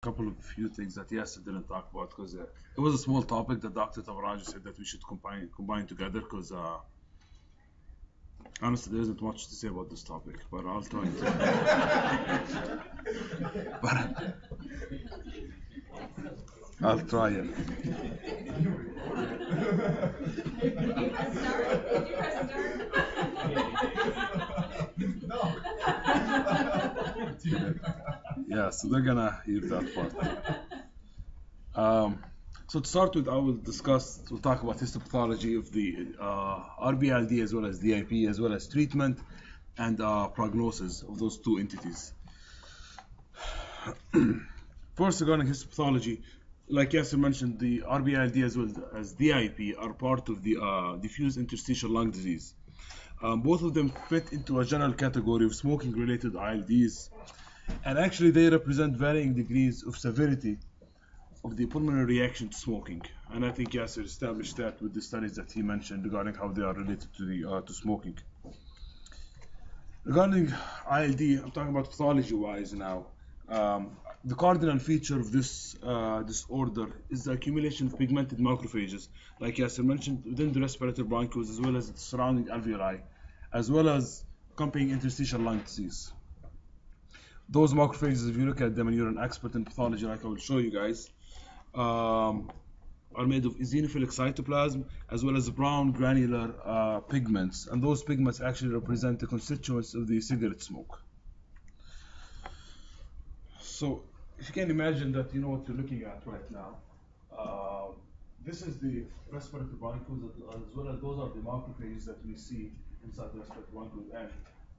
couple of few things that Yasser didn't talk about because it was a small topic that Dr. Tavaraj said that we should combine together because honestly there isn't much to say about this topic, but I'll try to. But I'll try it. Yeah, so they're gonna hear that part. So to start with, we'll talk about histopathology of the RB-ILD as well as DIP, as well as treatment and prognosis of those two entities. First, regarding histopathology, like Yasser mentioned, the RB-ILD as well as DIP are part of the diffuse interstitial lung disease. Both of them fit into a general category of smoking-related ILDs, and actually they represent varying degrees of severity of the pulmonary reaction to smoking. And I think Yasser established that with the studies that he mentioned regarding how they are related to the to smoking. Regarding ILD, I'm talking about pathology-wise now. The cardinal feature of this disorder is the accumulation of pigmented macrophages, like Yasser mentioned, within the respiratory bronchioles as well as the surrounding alveoli, as well as accompanying interstitial lung disease. Those macrophages, if you look at them and you're an expert in pathology, like I will show you guys, are made of eosinophilic cytoplasm as well as brown granular pigments, and those pigments actually represent the constituents of the cigarette smoke. So if you can imagine that you know what you're looking at right now, this is the respiratory bronchioles as well as those are the macrophages that we see inside the respiratory bronchioles, and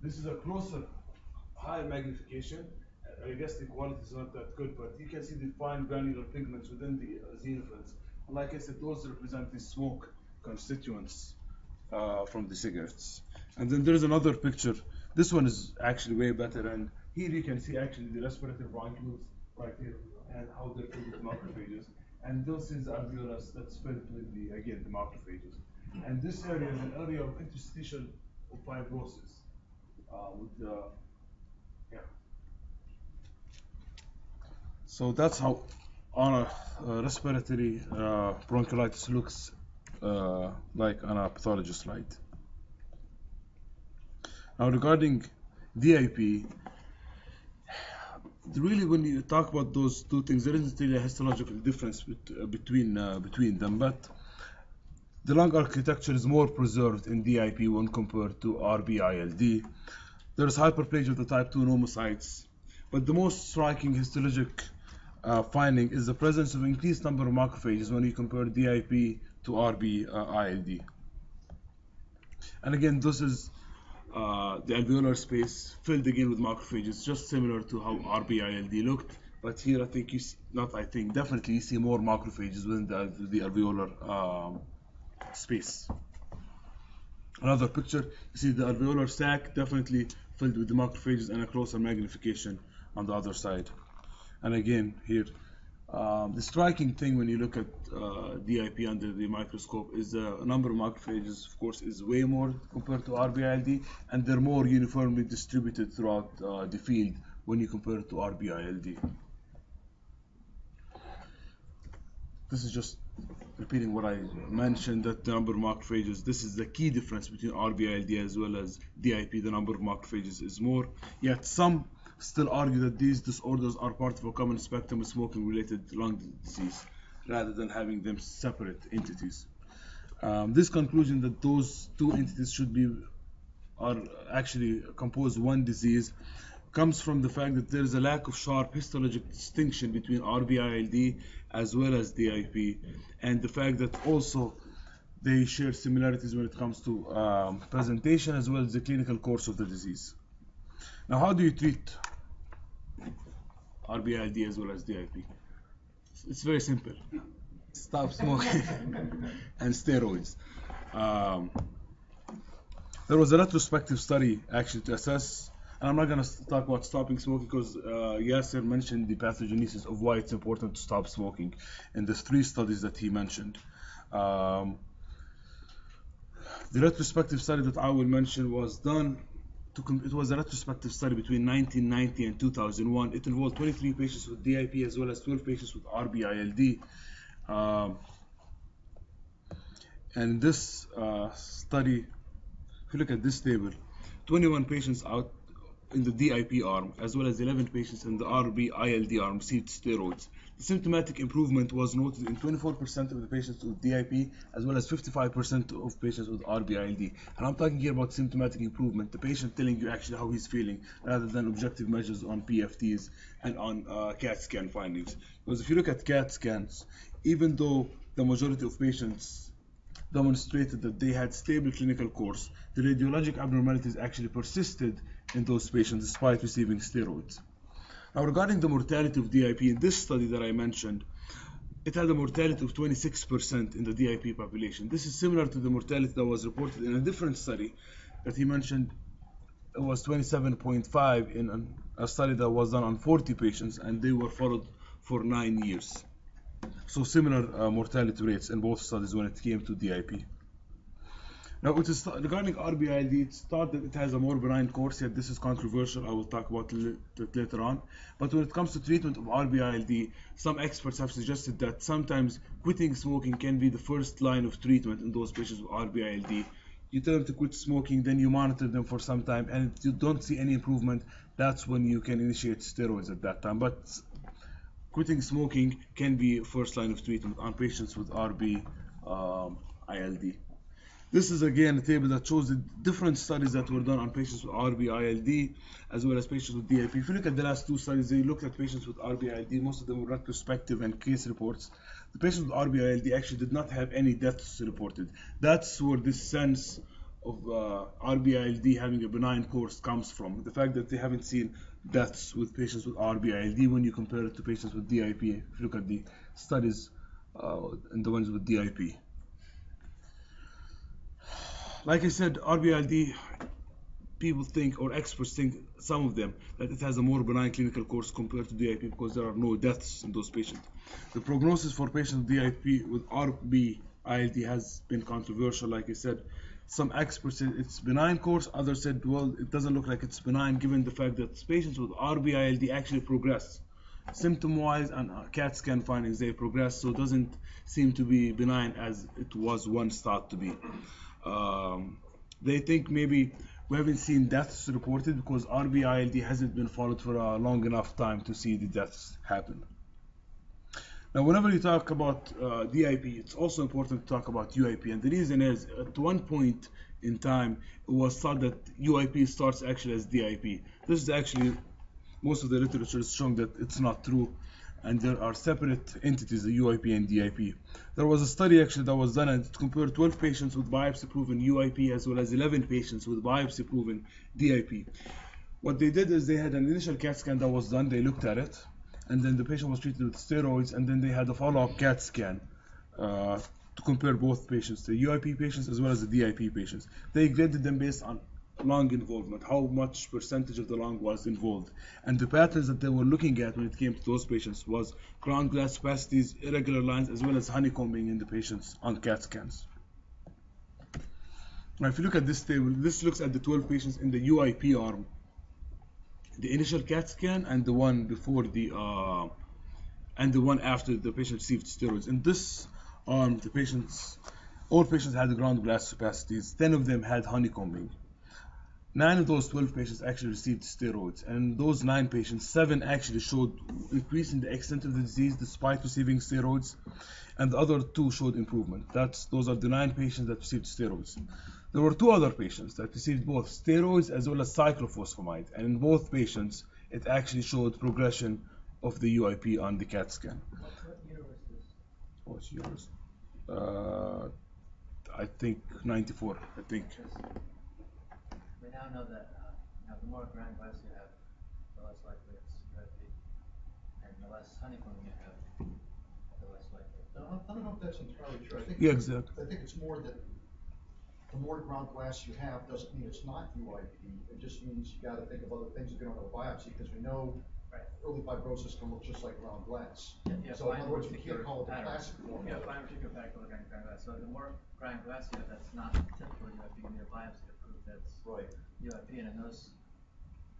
this is a closer high magnification. I guess the quality is not that good, but you can see the fine granular pigments within the eosinophils. Like I said, those represent the smoke constituents from the cigarettes. And then there's another picture. This one is actually way better, and here you can see actually the respiratory bronchioles right here and how they're filled with macrophages. And this is the alveolus that's filled with the macrophages. And this area is an area of interstitial fibrosis So that's how on a respiratory bronchiolitis looks like on a pathology slide. Now regarding DIP, really when you talk about those two things, there isn't really a histological difference between them, but the lung architecture is more preserved in DIP when compared to RB-ILD. There's hyperplasia of the type 2 pneumocytes, but the most striking histologic finding is the presence of increased number of macrophages when you compare DIP to RB-ILD. And again, this is the alveolar space filled again with macrophages, just similar to how RB-ILD looked. But here, I think definitely you see more macrophages within the alveolar space. Another picture, you see the alveolar sac definitely filled with the macrophages and a closer magnification on the other side. And again, here, the striking thing when you look at DIP under the microscope is the number of macrophages, of course, is way more compared to RB-ILD, and they're more uniformly distributed throughout the field when you compare it to RB-ILD. This is just repeating what I mentioned, that the number of macrophages, this is the key difference between RB-ILD as well as DIP. The number of macrophages is more, yet some still argue that these disorders are part of a common spectrum of smoking-related lung disease, rather than having them separate entities. This conclusion that those two entities are actually compose one disease comes from the fact that there is a lack of sharp histologic distinction between RB-ILD as well as DIP, and the fact that also they share similarities when it comes to presentation as well as the clinical course of the disease. Now, how do you treat RB-ILD as well as DIP? It's very simple. Stop smoking and steroids. There was a retrospective study actually to assess, and I'm not going to talk about stopping smoking because Yasser mentioned the pathogenesis of why it's important to stop smoking in the 3 studies that he mentioned. The retrospective study that I will mention was done it was a retrospective study between 1990 and 2001. It involved 23 patients with DIP as well as 12 patients with RB-ILD. And this study, if you look at this table, 21 patients out in the DIP arm as well as 11 patients in the RB-ILD arm received steroids. The symptomatic improvement was noted in 24% of the patients with DIP as well as 55% of patients with RB-ILD. And I'm talking here about symptomatic improvement, the patient telling you actually how he's feeling rather than objective measures on PFTs and on CAT scan findings. Because if you look at CAT scans, even though the majority of patients demonstrated that they had stable clinical course, the radiologic abnormalities actually persisted in those patients despite receiving steroids. Now, regarding the mortality of DIP, in this study that I mentioned, it had a mortality of 26% in the DIP population. This is similar to the mortality that was reported in a different study that he mentioned. It was 27.5 in a study that was done on 40 patients, and they were followed for 9 years. So similar mortality rates in both studies when it came to DIP. Now, regarding RB-ILD, it's thought that it has a more benign course, yet this is controversial. I will talk about it later on. But when it comes to treatment of RB-ILD, some experts have suggested that sometimes quitting smoking can be the first line of treatment in those patients with RB-ILD. You tell them to quit smoking, then you monitor them for some time, and if you don't see any improvement, that's when you can initiate steroids at that time. But quitting smoking can be first line of treatment on patients with RB-ILD. This is again a table that shows the different studies that were done on patients with RB-ILD as well as patients with DIP. If you look at the last two studies, they looked at patients with RB-ILD. Most of them were retrospective and case reports. The patients with RB-ILD actually did not have any deaths reported. That's where this sense of RB-ILD having a benign course comes from. The fact that they haven't seen deaths with patients with RB-ILD when you compare it to patients with DIP. If you look at the studies and the ones with DIP. Like I said, RB-ILD, people think, or experts think, some of them, that it has a more benign clinical course compared to DIP because there are no deaths in those patients. The prognosis for patients with DIP with RB-ILD has been controversial. Like I said, some experts said it's benign course, others said, well, it doesn't look like it's benign given the fact that patients with RB-ILD actually progress. Symptom-wise and CAT scan findings, they progress, so it doesn't seem to be benign as it was once thought to be. They think maybe we haven't seen deaths reported because RB-ILD hasn't been followed for a long enough time to see the deaths happen. Now, whenever you talk about DIP, it's also important to talk about UIP, and the reason is at one point in time it was thought that UIP starts actually as DIP. This is actually, most of the literature is showing that it's not true, and there are separate entities, the UIP and DIP. There was a study actually that was done and it compared 12 patients with biopsy-proven UIP as well as 11 patients with biopsy-proven DIP. What they did is they had an initial CAT scan that was done, they looked at it, and then the patient was treated with steroids, and then they had a follow-up CAT scan to compare both patients, the UIP patients as well as the DIP patients. They graded them based on lung involvement, how much percentage of the lung was involved. And the patterns that they were looking at when it came to those patients was ground glass opacities, irregular lines, as well as honeycombing in the patients on CAT scans. Now, if you look at this table, this looks at the 12 patients in the UIP arm, the initial CAT scan and the one before the and the one after the patient received steroids. In this arm, all patients had the ground glass opacities. 10 of them had honeycombing. 9 of those 12 patients actually received steroids, and those 9 patients, 7 actually showed increase in the extent of the disease despite receiving steroids, and the other 2 showed improvement. Those are the 9 patients that received steroids. There were 2 other patients that received both steroids as well as cyclophosphamide, and in both patients it actually showed progression of the UIP on the CAT scan. What year was this? What's yours? I think 94, I think. We now know that the more ground glass you have, the less likely it's UIP, and the less honeycomb you have, the less likely. I don't know if that's entirely true. I think, yeah, exactly. I think it's more that the more ground glass you have doesn't mean it's not UIP. It just means you got to think of other things if you don't have a biopsy, because we know early fibrosis can look just like ground glass. Yeah, so in other words, we can't call it the classic form. Yeah, fine particular pattern of ground glass. So the more ground glass you have, that's not typical UIP. You need a biopsy to proof that's Right. UIP, and in those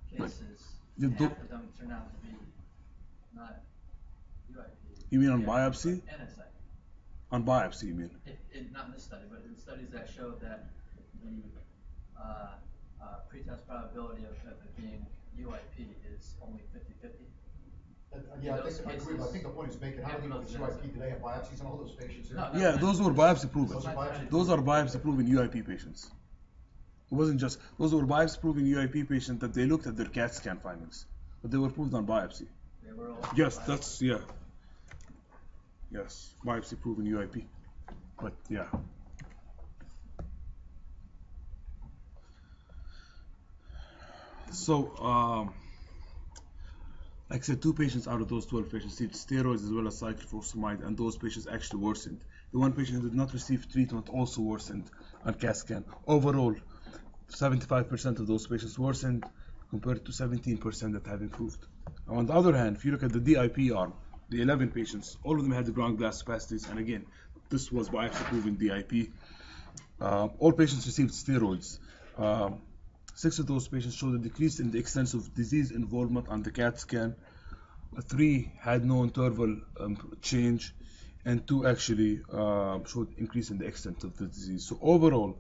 cases, You half do- of them turn out to be not UIP. You mean on Yeah, biopsy? but NSI. On biopsy, you mean? Not in this study, but in studies that showed that the pretest probability of it being UIP is only 50-50. Yeah, In those I agree, but I cases, think the point he's making, how do they know it's UIP? Do they have biopsies on all those patients? No, Yeah, those were biopsy proven. Those are biopsy Those are biopsy proven UIP patients. It wasn't just, those were biopsy proven UIP patients that they looked at their CAT scan findings, but they were proved on biopsy. They were all Yes, biopsy. that's, yeah. Yes, biopsy proven UIP. But yeah. So, like I said, 2 patients out of those 12 patients received steroids as well as cyclophosphamide, and those patients actually worsened. The one patient who did not receive treatment also worsened on CAT scan. Overall, 75% of those patients worsened compared to 17% that have improved. On the other hand, if you look at the DIP arm, the 11 patients, all of them had the ground glass opacities, and again, this was biopsy-proven DIP. All patients received steroids. 6 of those patients showed a decrease in the extent of disease involvement on the CAT scan. 3 had no interval change, and 2 actually showed increase in the extent of the disease. So overall,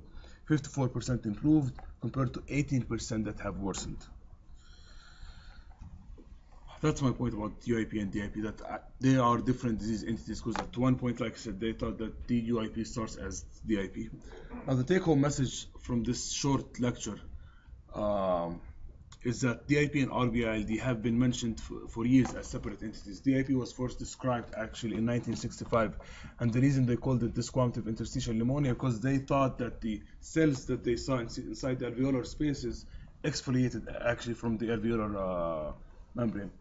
54% improved compared to 18% that have worsened. That's my point about UIP and DIP, that they are different disease entities, because at one point, like I said, they thought that the UIP starts as DIP. Now, the take-home message from this short lecture is that DIP and RB-ILD have been mentioned for years as separate entities. DIP was first described actually in 1965, and the reason they called it disquamative interstitial pneumonia because they thought that the cells that they saw inside the alveolar spaces exfoliated actually from the alveolar membrane.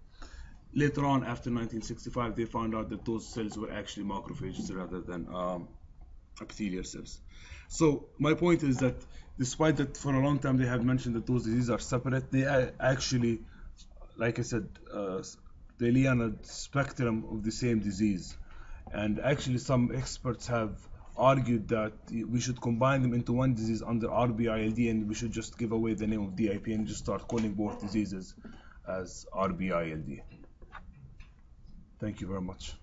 Later on, after 1965, they found out that those cells were actually macrophages rather than epithelial cells. So my point is that despite that for a long time they have mentioned that those diseases are separate, they are actually, like I said, they lay on a spectrum of the same disease. And actually some experts have argued that we should combine them into one disease under RB-ILD, and we should just give away the name of DIP and just start calling both diseases as RB-ILD. Thank you very much.